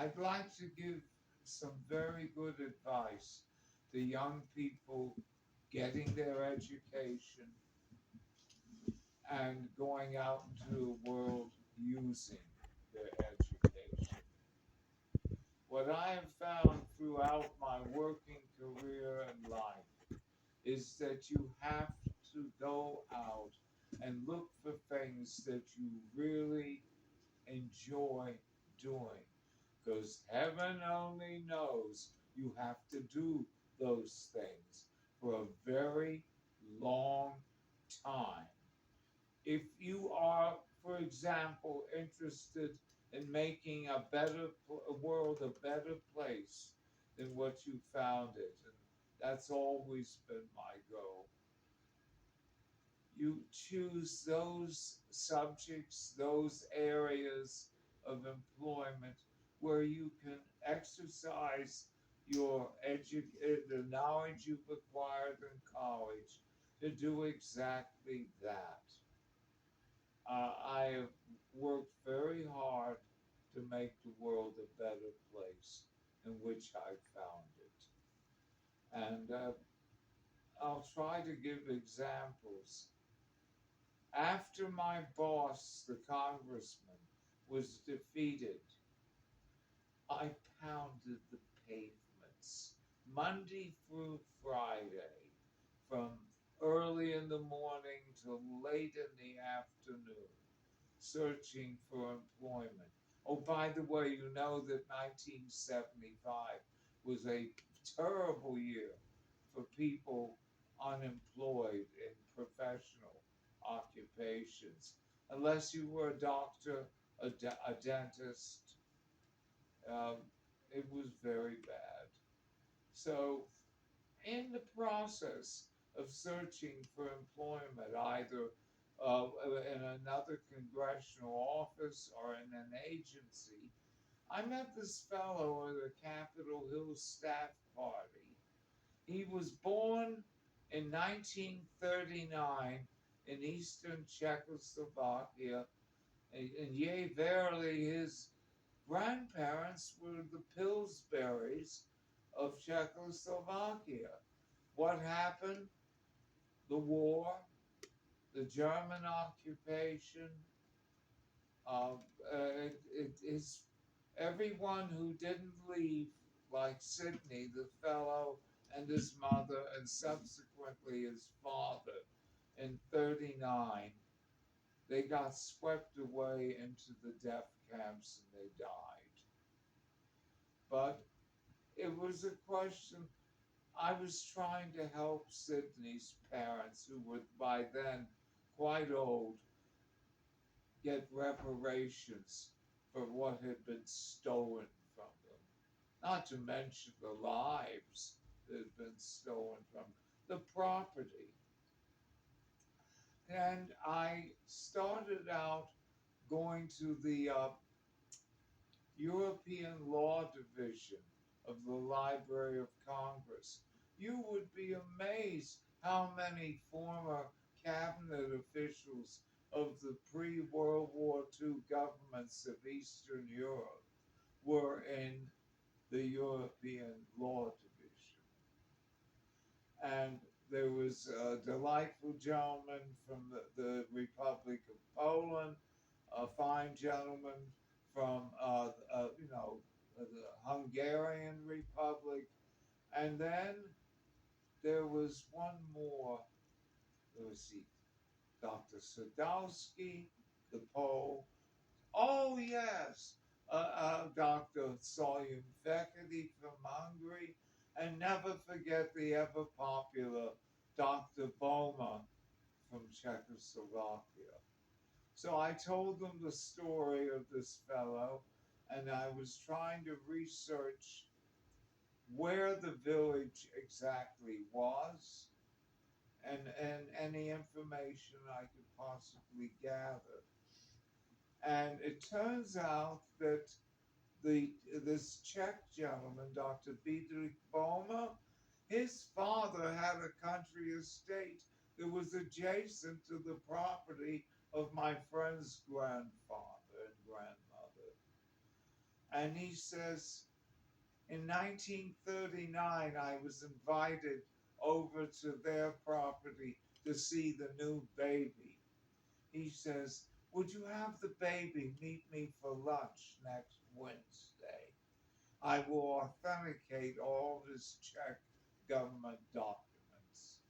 I'd like to give some very good advice to young people getting their education and going out into the world using their education. What I have found throughout my working career and life is that you have to go out and look for things that you really enjoy doing. Because heaven only knows you have to do those things for a very long time. If you are, for example, interested in making a world a better place than what you found it, and that's always been my goal, you choose those subjects, those areas of employment where you can exercise the knowledge you've acquired in college to do exactly that. I have worked very hard to make the world a better place in which I found it. And I'll try to give examples. After my boss, the congressman, was defeated, I pounded the pavements Monday through Friday, from early in the morning to late in the afternoon, searching for employment. Oh, by the way, you know that 1975 was a terrible year for people unemployed in professional occupations. Unless you were a doctor, a dentist, um, it was very bad. So, in the process of searching for employment, either in another congressional office or in an agency, I met this fellow at the Capitol Hill staff party. He was born in 1939 in eastern Czechoslovakia, and yea, verily, his grandparents were the Pillsburys of Czechoslovakia. What happened? The war, the German occupation, uh, it is everyone who didn't leave, like Sidney, the fellow, and his mother, and subsequently his father in 39, they got swept away into the death camps and they died. But it was a question. I was trying to help Sydney's parents, who were by then quite old, get reparations for what had been stolen from them. Not to mention the lives that had been stolen from the property. And I started out going to the European Law Division of the Library of Congress. You would be amazed how many former cabinet officials of the pre World War II governments of Eastern Europe were in the European Law Division. And there was a delightful gentleman from the Republic of Poland, a fine gentleman from, the Hungarian Republic, and then there was one more. There was the Dr. Sadowski, the Pole. Oh yes, Dr. Solyom Fekete from Hungary, and never forget the ever popular Dr. Boma from Czechoslovakia. So I told them the story of this fellow, and I was trying to research where the village exactly was and any information I could possibly gather. And it turns out that this Czech gentleman, Dr. Diedrich Boma, his father had a country estate that was adjacent to the property of my friend's grandfather and grandmother. And he says, in 1939, I was invited over to their property to see the new baby. He says, would you have the baby meet me for lunch next Wednesday? I will authenticate all of his Czech government documents.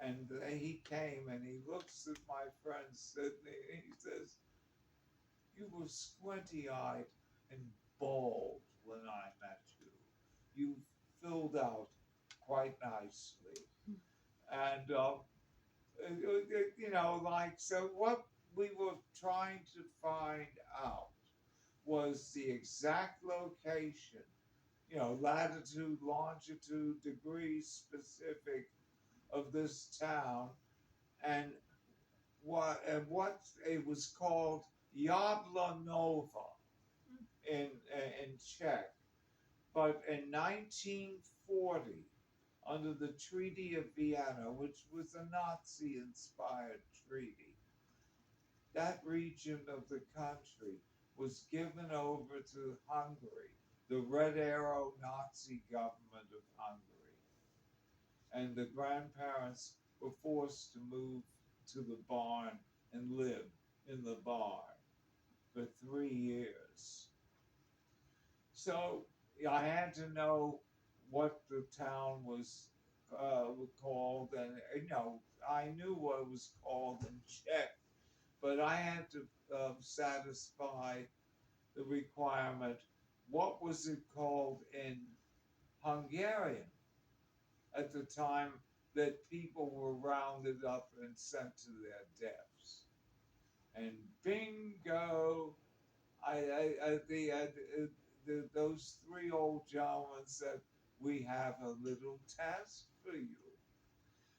And he came and he looks at my friend Sidney and he says, you were squinty eyed and bald when I met you. You filled out quite nicely. And, like, so what we were trying to find out was the exact location, latitude, longitude, degrees specific of this town, and what it was called Jablanova in Czech. But in 1940, under the Treaty of Vienna, which was a Nazi-inspired treaty, that region of the country was given over to Hungary, the Red Arrow Nazi government of Hungary. And the grandparents were forced to move to the barn and live in the barn for 3 years. So I had to know what the town was called, and I knew what it was called in Czech, but I had to satisfy the requirement. What was it called in Hungarian at the time that people were rounded up and sent to their deaths? And bingo! Those three old gentlemen said, we have a little task for you.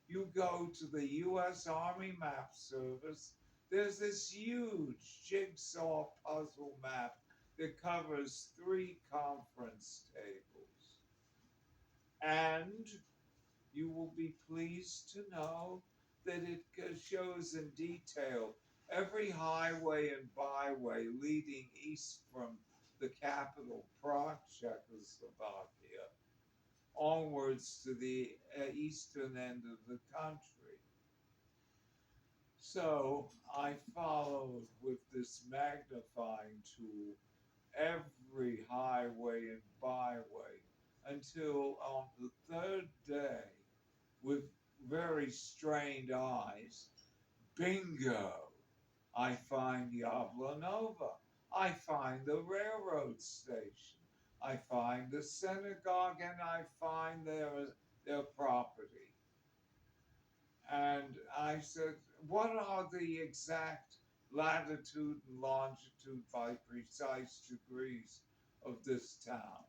You go to the U.S. Army Map Service. There's this huge jigsaw puzzle map that covers 3 conference tables. And you will be pleased to know that it shows in detail every highway and byway leading east from the capital, Prague, Czechoslovakia, onwards to the eastern end of the country. So I followed with this magnifying tool every highway and byway until on the third day, with very strained eyes, bingo, I find Jablanova. I find the railroad station. I find the synagogue, and I find their property. And I said, what are the exact latitude and longitude by precise degrees of this town?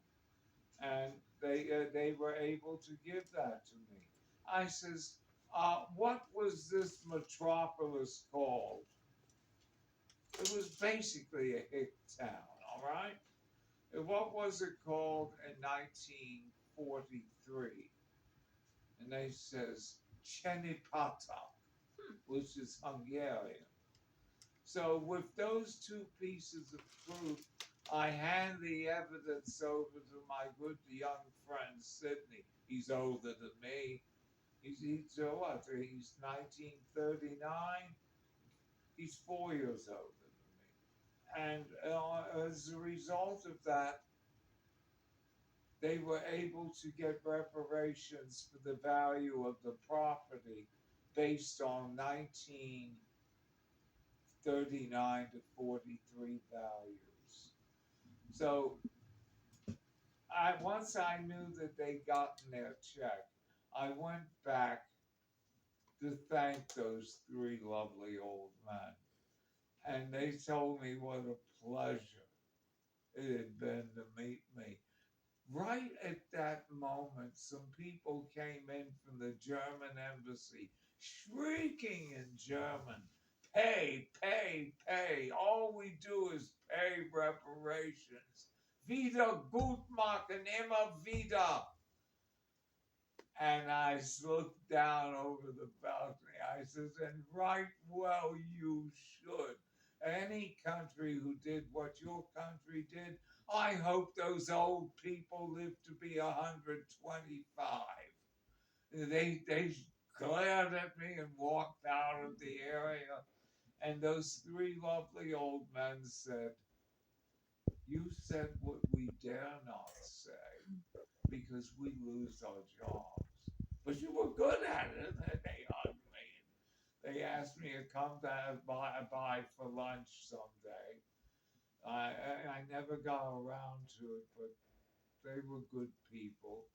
And they were able to give that to me. I says, what was this metropolis called? It was basically a hick town, all right? And what was it called in 1943? And they says Csenipata, which is Hungarian. So with those 2 pieces of proof, I hand the evidence over to my good young friend Sidney. He's older than me. He's what? He's 1939. He's 4 years older than me. And as a result of that, they were able to get reparations for the value of the property based on 1939 to 43 values. So once I knew that they'd gotten their check, I went back to thank those 3 lovely old men. And they told me what a pleasure it had been to meet me. Right at that moment, some people came in from the German embassy, shrieking in German, pay, pay, pay. All we do is pay reparations. Wieder gut machen, immer wieder. And I looked down over the balcony. I says, and right well you should. Any country who did what your country did, I hope those old people live to be 125. They glared at me and walked out of the area. And those three lovely old men said, "You said what we dare not say because we lose our jobs. But you were good at it." And they hugged me. They asked me to come by for lunch someday. I never got around to it, but they were good people.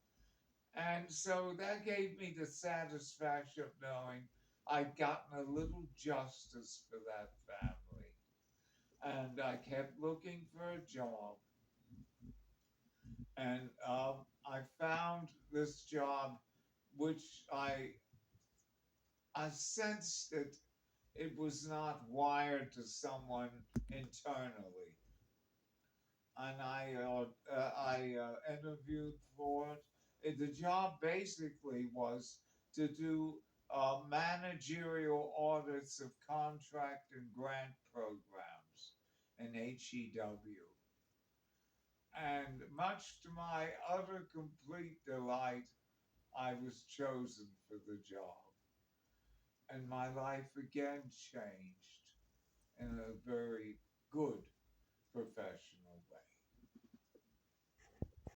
And so that gave me the satisfaction of knowing I'd gotten a little justice for that family. And I kept looking for a job. And I found this job, which I sensed that it was not wired to someone internally. And I interviewed for it. The job basically was to do managerial audits of contract and grant programs in HEW. And much to my utter complete delight, I was chosen for the job. And my life again changed in a very good professional way.